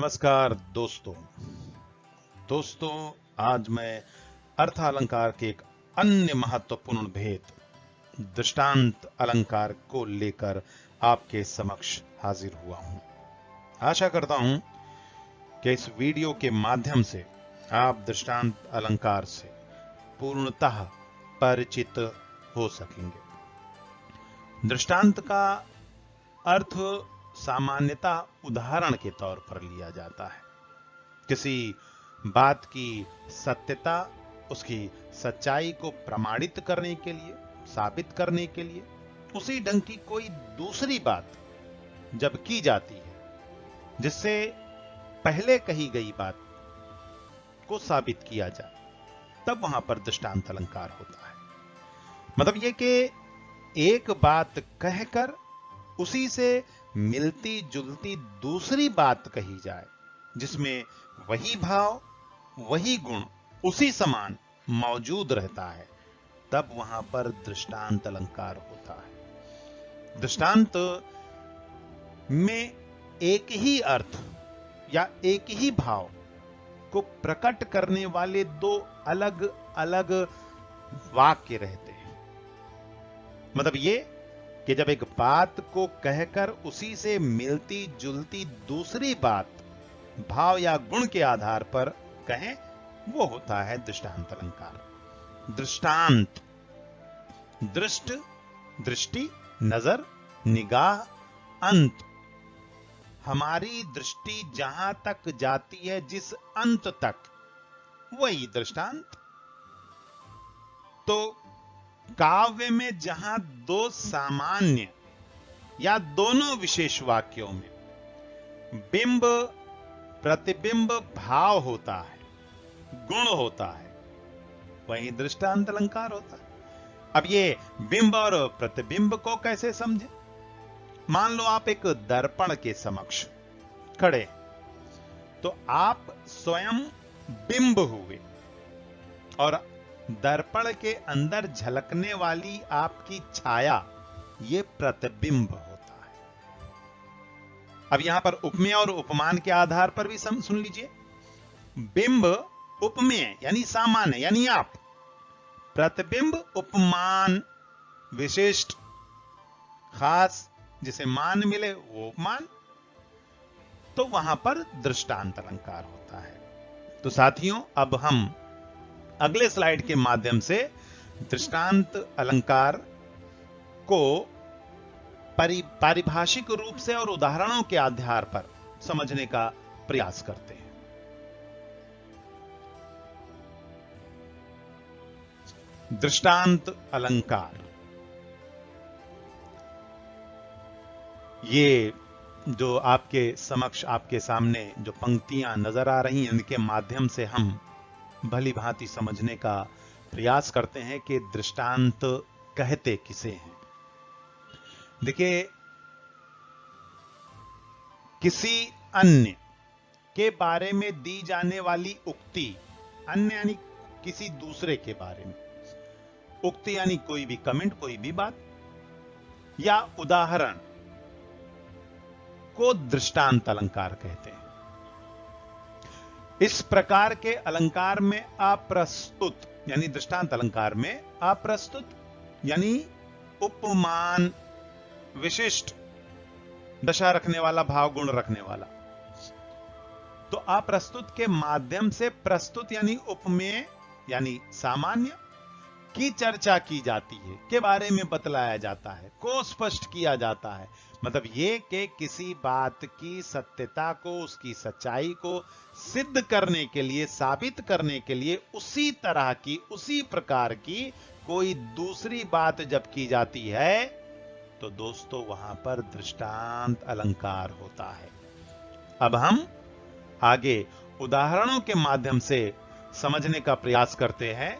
नमस्कार दोस्तों आज मैं अर्थ अलंकार के एक अन्य महत्वपूर्ण भेद दृष्टांत अलंकार को लेकर आपके समक्ष हाजिर हुआ हूं। आशा करता हूं कि इस वीडियो के माध्यम से आप दृष्टांत अलंकार से पूर्णतः परिचित हो सकेंगे। दृष्टांत का अर्थ सामान्यतः उदाहरण के तौर पर लिया जाता है। किसी बात की सत्यता, उसकी सच्चाई को प्रमाणित करने के लिए, साबित करने के लिए उसी ढंग की कोई दूसरी बात जब की जाती है जिससे पहले कही गई बात को साबित किया जाए, तब वहां पर दृष्टांत अलंकार होता है। मतलब यह कि एक बात कहकर उसी से मिलती जुलती दूसरी बात कही जाए जिसमें वही भाव, वही गुण उसी समान मौजूद रहता है, तब वहां पर दृष्टांत अलंकार होता है। दृष्टांत में एक ही अर्थ या एक ही भाव को प्रकट करने वाले दो अलग अलग वाक्य रहते हैं। मतलब ये कि जब एक बात को कहकर उसी से मिलती जुलती दूसरी बात भाव या गुण के आधार पर कहें, वो होता है दृष्टांत अलंकार। दृष्टांत, दृष्ट, दृष्टि, नजर, निगाह, अंत। हमारी दृष्टि जहां तक जाती है, जिस अंत तक, वही दृष्टांत। तो काव्य में जहां दो सामान्य या दोनों विशेष वाक्यों में बिंब प्रतिबिंब भाव होता है, गुण होता है, वही दृष्टांत अलंकार होता है। अब ये बिंब और प्रतिबिंब को कैसे समझे? मान लो आप एक दर्पण के समक्ष खड़े, तो आप स्वयं बिंब हुए और दर्पण के अंदर झलकने वाली आपकी छाया, ये प्रतिबिंब होता है। अब यहां पर उपमेय और उपमान के आधार पर भी सुन लीजिए। बिंब उपमेय यानी सामान्य यानी आप, प्रतिबिंब उपमान विशिष्ट खास, जिसे मान मिले वो उपमान, तो वहां पर दृष्टांत अलंकार होता है। तो साथियों, अब हम अगले स्लाइड के माध्यम से दृष्टांत अलंकार को पारिभाषिक रूप से और उदाहरणों के आधार पर समझने का प्रयास करते हैं। दृष्टांत अलंकार, ये जो आपके समक्ष, आपके सामने जो पंक्तियां नजर आ रही हैं, इनके माध्यम से हम भली भांति समझने का प्रयास करते हैं कि दृष्टांत कहते किसे हैं। देखिए, किसी अन्य के बारे में दी जाने वाली उक्ति, अन्य यानी किसी दूसरे के बारे में, उक्ति यानी कोई भी कमेंट, कोई भी बात या उदाहरण को दृष्टांत अलंकार कहते हैं। इस प्रकार के अलंकार में अप्रस्तुत यानी दृष्टांत अलंकार में अप्रस्तुत यानी उपमान विशिष्ट, दशा रखने वाला, भाव गुण रखने वाला। तो अप्रस्तुत के माध्यम से प्रस्तुत यानी उपमेय यानी सामान्य की चर्चा की जाती है, के बारे में बतलाया जाता है, को स्पष्ट किया जाता है। मतलब ये कि किसी बात की सत्यता को, उसकी सच्चाई को सिद्ध करने के लिए, साबित करने के लिए उसी तरह की, उसी प्रकार की कोई दूसरी बात जब की जाती है, तो दोस्तों वहां पर दृष्टांत अलंकार होता है। अब हम आगे उदाहरणों के माध्यम से समझने का प्रयास करते हैं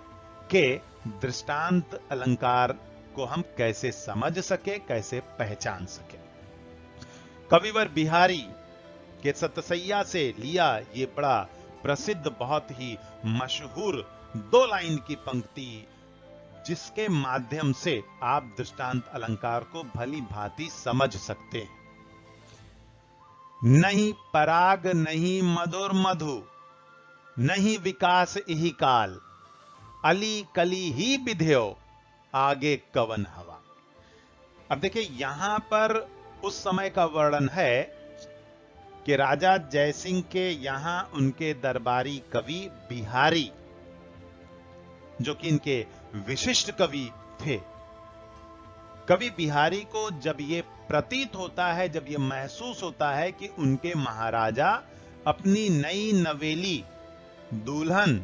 कि दृष्टांत अलंकार को हम कैसे समझ सके, कैसे पहचान सके। कविवर बिहारी के सतसैया से लिया ये बड़ा प्रसिद्ध, बहुत ही मशहूर 2 लाइन की पंक्ति, जिसके माध्यम से आप दृष्टांत अलंकार को भली भांति समझ सकते हैं। नहीं पराग नहीं मधुर मधु, नहीं विकास इही काल, अली कली ही विध्यो, आगे कवन हवा। अब देखिए यहां पर उस समय का वर्णन है कि राजा जयसिंह के यहां उनके दरबारी कवि बिहारी, जो कि इनके विशिष्ट कवि थे, कवि बिहारी को जब ये प्रतीत होता है, जब ये महसूस होता है कि उनके महाराजा अपनी नई नवेली दुल्हन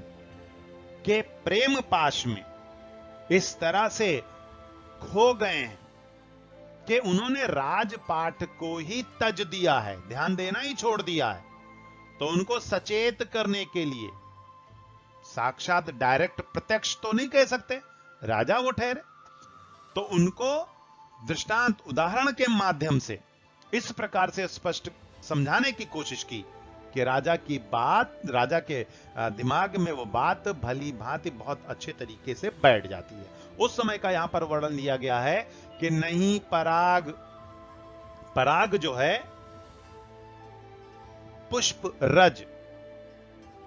के प्रेम पाश में इस तरह से खो गए हैं कि उन्होंने राजपाट को ही तज दिया है, ध्यान देना ही छोड़ दिया है, तो उनको सचेत करने के लिए, साक्षात डायरेक्ट प्रत्यक्ष तो नहीं कह सकते, राजा वो ठहरे, तो उनको दृष्टांत उदाहरण के माध्यम से इस प्रकार से स्पष्ट समझाने की कोशिश की कि राजा की बात, राजा के दिमाग में वो बात भली भांति बहुत अच्छे तरीके से बैठ जाती है। उस समय का यहां पर वर्णन लिया गया है कि नहीं पराग, पराग जो है पुष्प रज,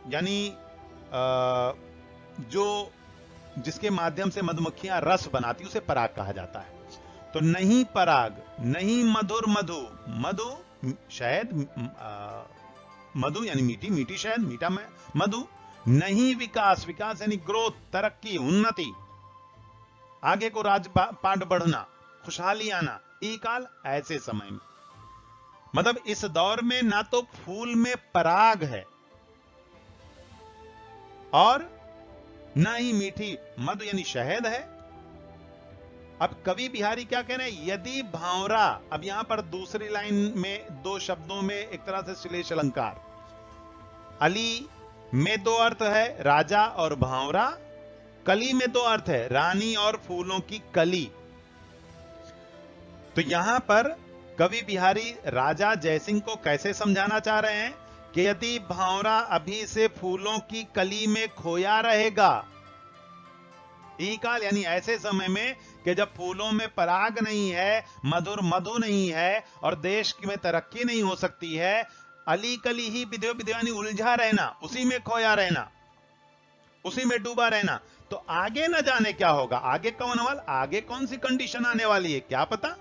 यानी जो जिसके माध्यम से मधुमक्खियां रस बनाती, उसे पराग कहा जाता है। तो नहीं पराग, नहीं मधुर मधु, मधु शहद, मधु यानी मीठी, मीठी शहद, मीठा मधु, नहीं विकास, विकास यानी ग्रोथ, तरक्की, उन्नति, आगे को राजपाट बढ़ना, खुशहाली आना, ई काल, ऐसे समय में, मतलब इस दौर में ना तो फूल में पराग है और ना ही मीठी मधु यानी शहद है। अब कवि बिहारी क्या कह रहे हैं, यदि भांवरा, अब यहां पर दूसरी लाइन में दो शब्दों में एक तरह से श्लेष अलंकार, अली में दो अर्थ है, राजा और भांवरा, कली में दो अर्थ है, रानी और फूलों की कली। तो यहां पर कवि बिहारी राजा जयसिंह को कैसे समझाना चाह रहे हैं कि यदि भांवरा अभी से फूलों की कली में खोया रहेगा, ई काल यानी ऐसे समय में कि जब फूलों में पराग नहीं है, मधुर मधु नहीं है और देश में तरक्की नहीं हो सकती है, अली कली ही विद्यो विद्यो यानी उलझा रहना, उसी में खोया रहना, उसी में डूबा रहना, तो आगे न जाने क्या होगा, आगे कौन वाल, आगे कौन सी कंडीशन आने वाली है क्या पता।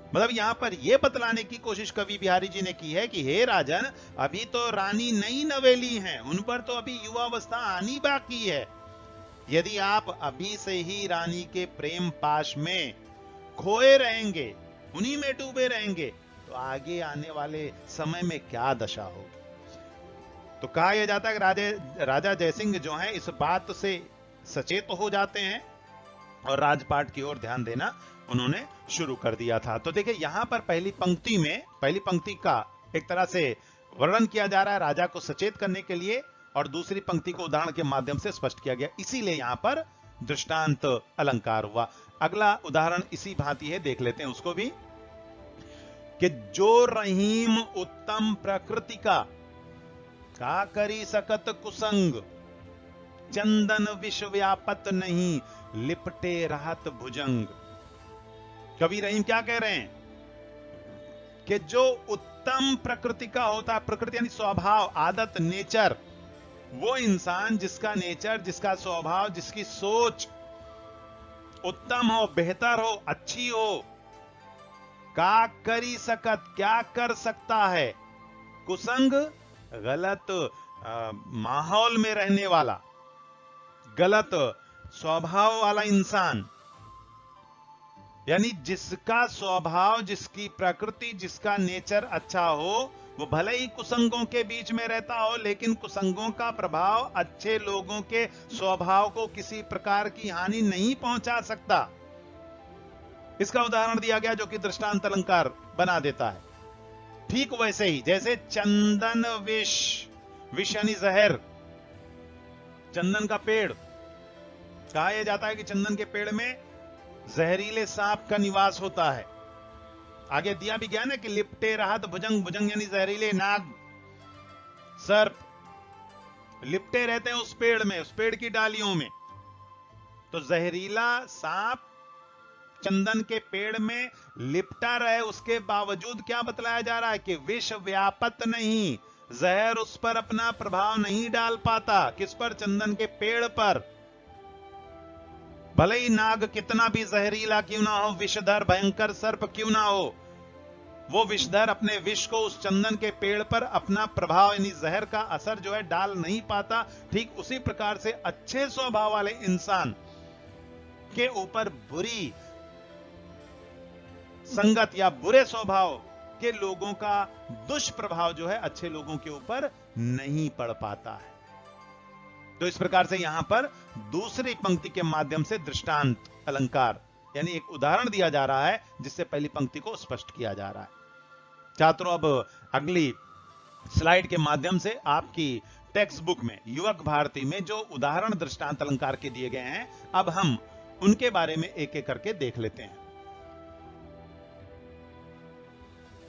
मतलब यहां पर यह बतलाने की कोशिश कवि बिहारी जी ने की है कि हे राजन, अभी तो रानी नई नवेली हैं, उन पर तो अभी युवावस्था आनी बाकी है, यदि आप अभी से ही रानी के प्रेम पाश में खोए रहेंगे, उन्हीं में डूबे रहेंगे, तो आगे आने वाले समय में क्या दशा होगी। तो कहा यह जाता है कि राजा जयसिंह जो हैं इस बात से सचेत हो जाते हैं और राजपाट की ओर ध्यान देना उन्होंने शुरू कर दिया था। तो देखिए यहां पर पहली पंक्ति में, पहली पंक्ति का एक तरह से वर्णन किया जा रहा है राजा को सचेत करने के लिए, और दूसरी पंक्ति को उदाहरण के माध्यम से स्पष्ट किया गया, इसीलिए यहां पर दृष्टांत अलंकार हुआ। अगला उदाहरण इसी भांति है, देख लेते हैं उसको भी, कि जो रहीम उत्तम प्रकृति का करी सकत कुसंग, चंदन विश्व व्यापत नहीं, लिपटे रहत भुजंग। कवि रहीम क्या कह रहे हैं कि जो उत्तम प्रकृति का होता है, प्रकृति यानी स्वभाव, आदत, नेचर, वो इंसान जिसका नेचर, जिसका स्वभाव, जिसकी सोच उत्तम हो, बेहतर हो, अच्छी हो, का करी सकत, क्या कर सकता है, कुसंग गलत माहौल में रहने वाला, गलत स्वभाव वाला इंसान, यानी जिसका स्वभाव, जिसकी प्रकृति, जिसका नेचर अच्छा हो, वो भले ही कुसंगों के बीच में रहता हो, लेकिन कुसंगों का प्रभाव अच्छे लोगों के स्वभाव को किसी प्रकार की हानि नहीं पहुंचा सकता। इसका उदाहरण दिया गया जो कि दृष्टांत अलंकार बना देता है। ठीक वैसे ही जैसे चंदन विष, विष यानी जहर, चंदन का पेड़, कहा यह जाता है कि चंदन के पेड़ में जहरीले सांप का निवास होता है। आगे दिया भी गया ना कि लिपटे रहत भुजंग, भुजंग यानी जहरीले नाग, सर्प लिपटे रहते हैं उस पेड़ में, उस पेड़ की डालियों में। तो जहरीला सांप चंदन के पेड़ में लिपटा रहे, उसके बावजूद क्या बतलाया जा रहा है कि विष व्यापत नहीं, जहर उस पर अपना प्रभाव नहीं डाल पाता। किस पर? चंदन के पेड़ पर। भले ही नाग कितना भी जहरीला क्यों ना हो, विषधर भयंकर सर्प क्यों ना हो, वो विषधर अपने विष को उस चंदन के पेड़ पर अपना प्रभाव यानी जहर का असर जो है डाल नहीं पाता। ठीक उसी प्रकार से अच्छे स्वभाव वाले इंसान के ऊपर बुरी संगत या बुरे स्वभाव के लोगों का दुष्प्रभाव जो है अच्छे लोगों के ऊपर नहीं पड़ पाता है। तो इस प्रकार से यहां पर दूसरी पंक्ति के माध्यम से दृष्टांत अलंकार यानी एक उदाहरण दिया जा रहा है, जिससे पहली पंक्ति को स्पष्ट किया जा रहा है। छात्रों, अब अगली स्लाइड के माध्यम से आपकी टेक्स्ट बुक में युवक भारती में जो उदाहरण दृष्टांत अलंकार के दिए गए हैं, अब हम उनके बारे में एक एक करके देख लेते हैं।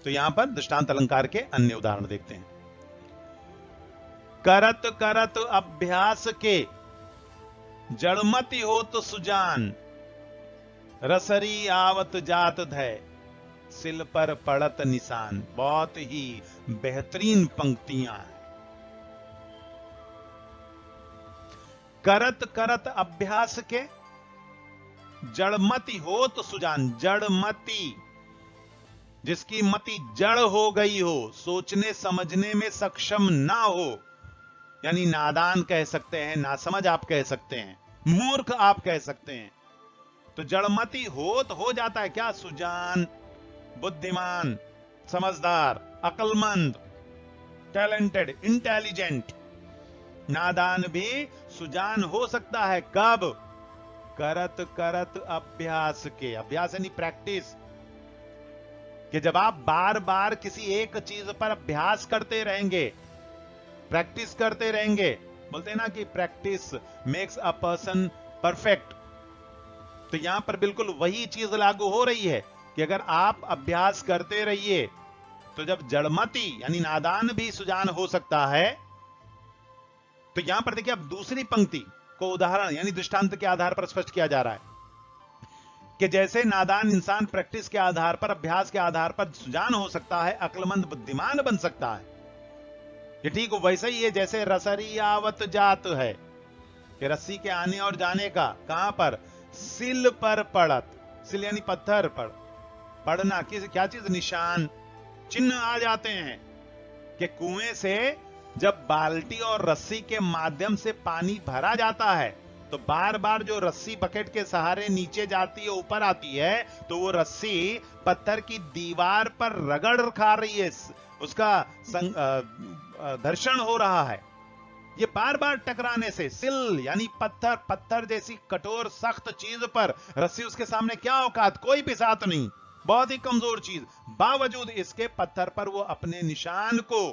तो यहां पर दृष्टांत अलंकार के अन्य उदाहरण देखते हैं। करत करत अभ्यास के जड़मति हो तो सुजान, रसरी आवत जात धय, सिल पर पड़त निशान। बहुत ही बेहतरीन पंक्तियां हैं। करत करत अभ्यास के जड़मति हो तो सुजान, जड़मति जिसकी मति जड़ हो गई हो, सोचने समझने में सक्षम ना हो, यानी नादान कह सकते हैं, नासमझ आप कह सकते हैं, मूर्ख आप कह सकते हैं। तो जड़मति हो तो हो जाता है क्या? सुजान, बुद्धिमान, समझदार, अक्लमंद, टैलेंटेड, इंटेलिजेंट। नादान भी सुजान हो सकता है। कब? करत करत अभ्यास के। अभ्यास यानी प्रैक्टिस, कि जब आप बार बार किसी एक चीज पर अभ्यास करते रहेंगे, प्रैक्टिस करते रहेंगे, बोलते हैं ना कि practice makes a person perfect. तो यहां पर बिल्कुल वही चीज लागू हो रही है कि अगर आप अभ्यास करते रहिए तो जब जड़मति यानी नादान भी सुजान हो सकता है। तो यहां पर देखिए, अब दूसरी पंक्ति को उदाहरण यानी दृष्टांत के आधार पर स्पष्ट किया जा रहा है कि जैसे नादान इंसान प्रैक्टिस के आधार पर, अभ्यास के आधार पर सुजान हो सकता है, अक्लमंद बुद्धिमान बन सकता है। ये ठीक वैसे ही है जैसे रसरी आवत जात है, कि रस्सी के आने और जाने का कहां पर? सिल पर पड़त। सिल यानी पत्थर पर पड़ना, किस क्या चीज? निशान, चिन्ह आ जाते हैं। कि कुएं से जब बाल्टी और रस्सी के माध्यम से पानी भरा जाता है तो बार बार जो रस्सी बकेट के सहारे नीचे जाती है, ऊपर आती है, तो वो रस्सी पत्थर की दीवार पर रगड़ खा रही है, उसका घर्षण हो रहा है। ये बार बार टकराने से सिल यानी पत्थर, पत्थर जैसी कठोर सख्त चीज पर रस्सी उसके सामने क्या औकात, कोई भी साथ नहीं, बहुत ही कमजोर चीज। बावजूद इसके पत्थर पर वो अपने निशान को,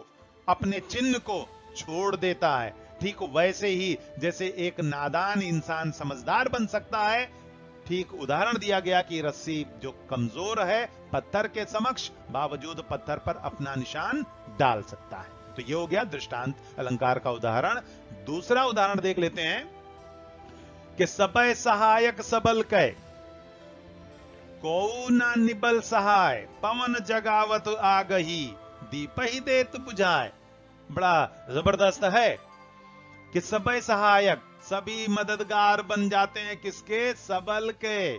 अपने चिन्ह को छोड़ देता है। ठीक वैसे ही जैसे एक नादान इंसान समझदार बन सकता है, ठीक उदाहरण दिया गया कि रस्सी जो कमजोर है पत्थर के समक्ष, बावजूद पत्थर पर अपना निशान डाल सकता है। तो ये हो गया दृष्टांत अलंकार का उदाहरण। दूसरा उदाहरण देख लेते हैं कि सबय सहायक सबल कै, को ना निबल सहाय, पवन जगावत आगही, दीप ही देत बुझाए। बड़ा जबरदस्त है कि सबय सहायक, सभी मददगार बन जाते हैं। किसके? सबल के।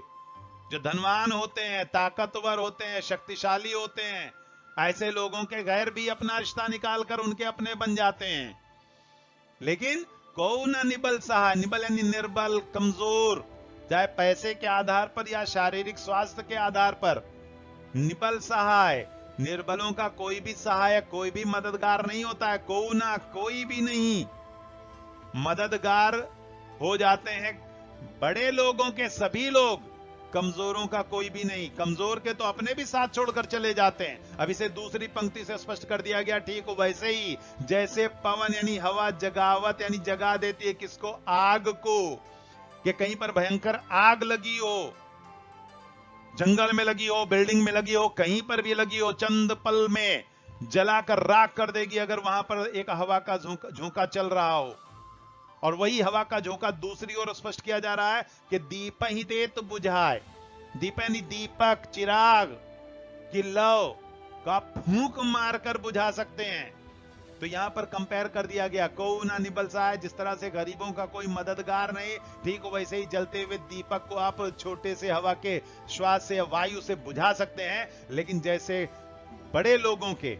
जो धनवान होते हैं, ताकतवर होते हैं, शक्तिशाली होते हैं, ऐसे लोगों के गैर भी अपना रिश्ता निकालकर उनके अपने बन जाते हैं। लेकिन को न निबल सहाय, निबल यानी निर्बल, कमजोर, चाहे पैसे के आधार पर या शारीरिक स्वास्थ्य के आधार पर। निबल सहाय, निर्बलों का कोई भी सहायक, कोई भी मददगार नहीं होता है। को ना, कोई भी नहीं मददगार हो जाते हैं बड़े लोगों के सभी लोग, कमजोरों का कोई भी नहीं। कमजोर के तो अपने भी साथ छोड़कर चले जाते हैं। अब इसे दूसरी पंक्ति से स्पष्ट कर दिया गया। ठीक वैसे ही जैसे पवन यानी हवा जगावत यानी जगा देती है किसको? आग को। कि कहीं पर भयंकर आग लगी हो, जंगल में लगी हो, बिल्डिंग में लगी हो, कहीं पर भी लगी हो, चंद पल में जलाकर राख कर देगी अगर वहां पर एक हवा का झोंका चल रहा हो। और वही हवा का झोंका दूसरी ओर स्पष्ट किया जा रहा है कि दीप ही देत बुझाए, दीप यानी दीपक, चिराग की लौ का फूंक मारकर बुझा सकते हैं। तो यहां पर कंपेयर कर दिया गया, को ना निबल सा है, जिस तरह से गरीबों का कोई मददगार नहीं, ठीक वैसे ही जलते हुए दीपक को आप छोटे से हवा के श्वास से, वायु से बुझा सकते हैं, लेकिन जैसे बड़े लोगों के,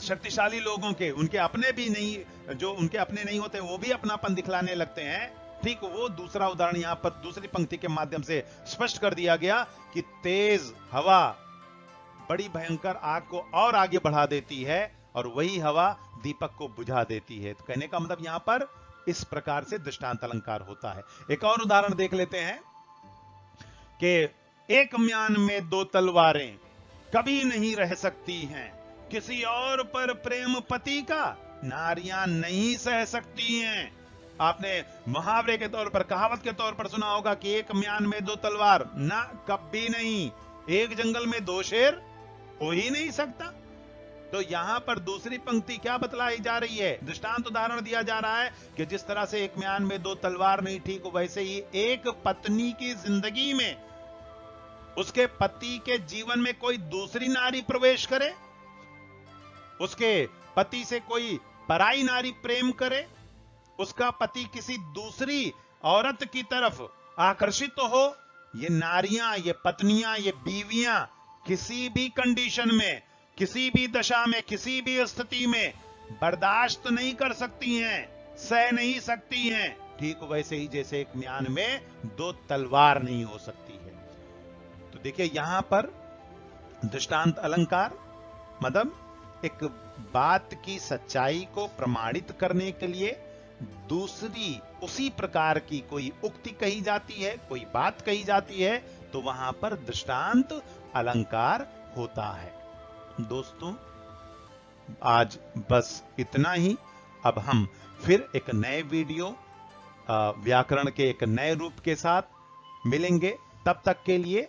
शक्तिशाली लोगों के, उनके अपने भी नहीं, जो उनके अपने नहीं होते वो भी अपनापन दिखलाने लगते हैं, ठीक वो दूसरा उदाहरण यहां पर दूसरी पंक्ति के माध्यम से स्पष्ट कर दिया गया कि तेज हवा बड़ी भयंकर आग को और आगे बढ़ा देती है और वही हवा दीपक को बुझा देती है। तो कहने का मतलब यहां पर इस प्रकार से दृष्टांत अलंकार होता है। एक और उदाहरण देख लेते हैं कि एक म्यान में दो तलवारें कभी नहीं रह सकती हैं, किसी और पर प्रेम पति का नारियां नहीं सह सकती हैं। आपने मुहावरे के तौर पर, कहावत के तौर पर सुना होगा कि एक म्यान में दो तलवार, ना कभी नहीं, एक जंगल में दो शेर हो ही नहीं सकता। तो यहां पर दूसरी पंक्ति क्या बतलाई जा रही है, दृष्टांत उदाहरण दिया जा रहा है कि जिस तरह से एक म्यान में दो तलवार नहीं, ठीक वैसे ही एक पत्नी की जिंदगी में उसके पति के जीवन में कोई दूसरी नारी प्रवेश करे, उसके पति से कोई पराई नारी प्रेम करे, उसका पति किसी दूसरी औरत की तरफ आकर्षित हो, ये नारियां, ये पत्नियां, ये बीवियां किसी भी कंडीशन में, किसी भी दशा में, किसी भी स्थिति में बर्दाश्त नहीं कर सकती हैं, सह नहीं सकती हैं, ठीक वैसे ही जैसे एक म्यान में दो तलवार नहीं हो सकती है। तो देखिए यहां पर दृष्टांत अलंकार मतलब एक बात की सच्चाई को प्रमाणित करने के लिए दूसरी उसी प्रकार की कोई उक्ति कही जाती है, कोई बात कही जाती है, तो वहां पर दृष्टांत अलंकार होता है। दोस्तों आज बस इतना ही। अब हम फिर एक नए वीडियो व्याकरण के एक नए रूप के साथ मिलेंगे। तब तक के लिए